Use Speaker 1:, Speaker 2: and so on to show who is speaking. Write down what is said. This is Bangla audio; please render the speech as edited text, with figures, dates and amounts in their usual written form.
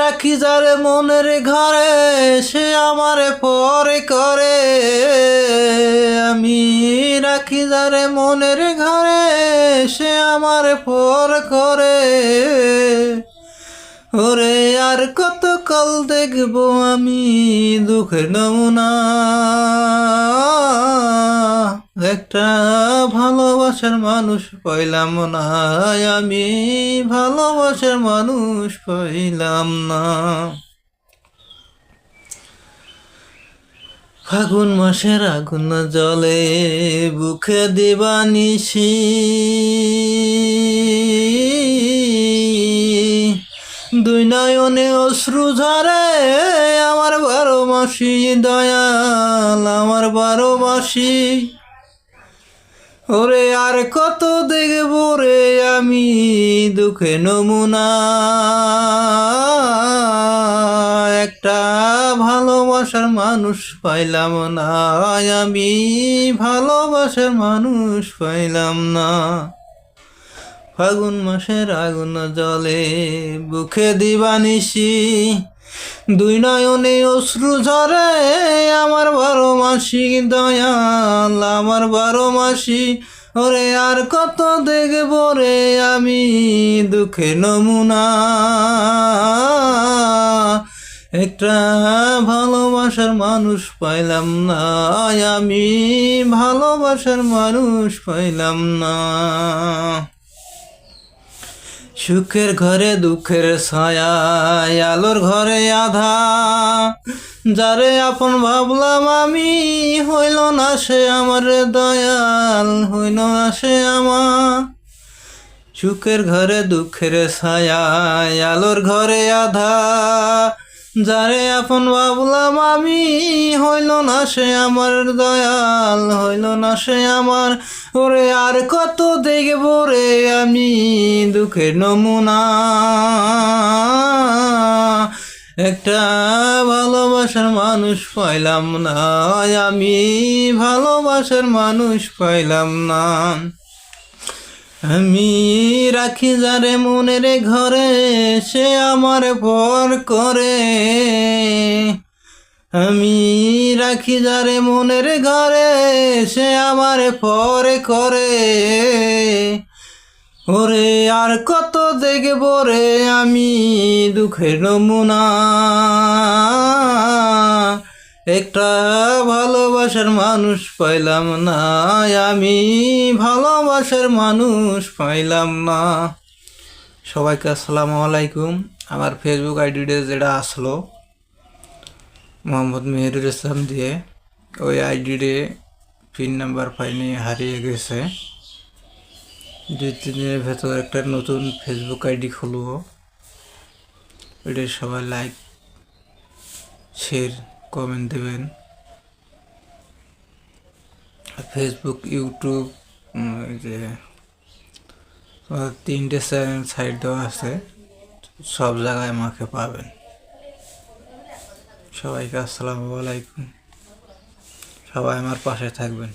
Speaker 1: রাখি যারে মনের ঘরে সে আমারে পরে করে, আমি রাখি যারে মনের ঘরে সে আমারে পর করে। ওরে আর কত কাল দেখবো আমি দুঃখের নমুনা, একটা ভালোবাসার মানুষ পাইলাম না, আমি ভালোবাসার মানুষ পাইলাম না। ফাগুন মাসের আগুন জলে বুকে দিবানিশি, দুই নয়নে অশ্রু ঝরে আমার 12 মাসি দয়াল, আমার 12 মাসি। ওরে আর কত দেখবো রে আমি দুঃখে নমুনা, একটা ভালোবাসার মানুষ পাইলাম না, আমি ভালোবাসার মানুষ পাইলাম না। ফাগুন মাসের আগুন জলে বুকে দিবানিশি, দুই নয়নে অশ্রু ঝরে আমার 12 মাসি দয়াল, আমার 12 মাসি। ওরে আর কত দেখবো রে আমি দুঃখে নমুনা, একটা ভালোবাসার মানুষ পাইলাম না, আমি ভালোবাসার মানুষ পাইলাম না। সুখের ঘরে দুঃখের ছায়া, আলোর ঘরে আধা, যারে আপন ভাবলাম আমি হইল না সে আমার দয়াল, হইল না সে আমার। সুখের ঘরে দুঃখের ছায়া, আলোর ঘরে আধা, যারে আপন ভাবলাম আমি হইল না সে আমার দয়াল, হইল না সে আমার। ওরে আর কত দেখবো রে আমি দুঃখের নমুনা, একটা ভালোবাসার মানুষ পাইলাম না, আমি ভালোবাসার মানুষ পাইলাম না। আমি রাখি যারে মনের ঘরে সে আমার পর করে, আমি রাখি যারে মনের ঘরে সে আমার পর করে। ওরে আর কত দেখবো রে আমি দুঃখের নমুনা, একটা ভালোবাসার মানুষ পাইলাম না, আমি ভালোবাসার মানুষ পাইলাম না। সবাইকে আসসালামু আলাইকুম। আমার ফেসবুক আইডিতে যেটা আসলো মোহাম্মদ মেহেরুল ইসলাম দিয়ে, ওই আইডিতে পিন নাম্বার পাইনি, হারিয়ে গেছে। 2-3 দিনের ভেতর একটা নতুন ফেসবুক আইডি খুলব, ওইটা সবাই লাইক শেয়ার কমেন্ট দেবেন। ফেসবুক ইউটিউব যে 3টে চ্যানেল সাইড দেওয়া আছে, সব জায়গায় আমাকে পাবেন। সবাইকে আসসালামু আলাইকুম, সবাই আমার পাশে থাকবেন।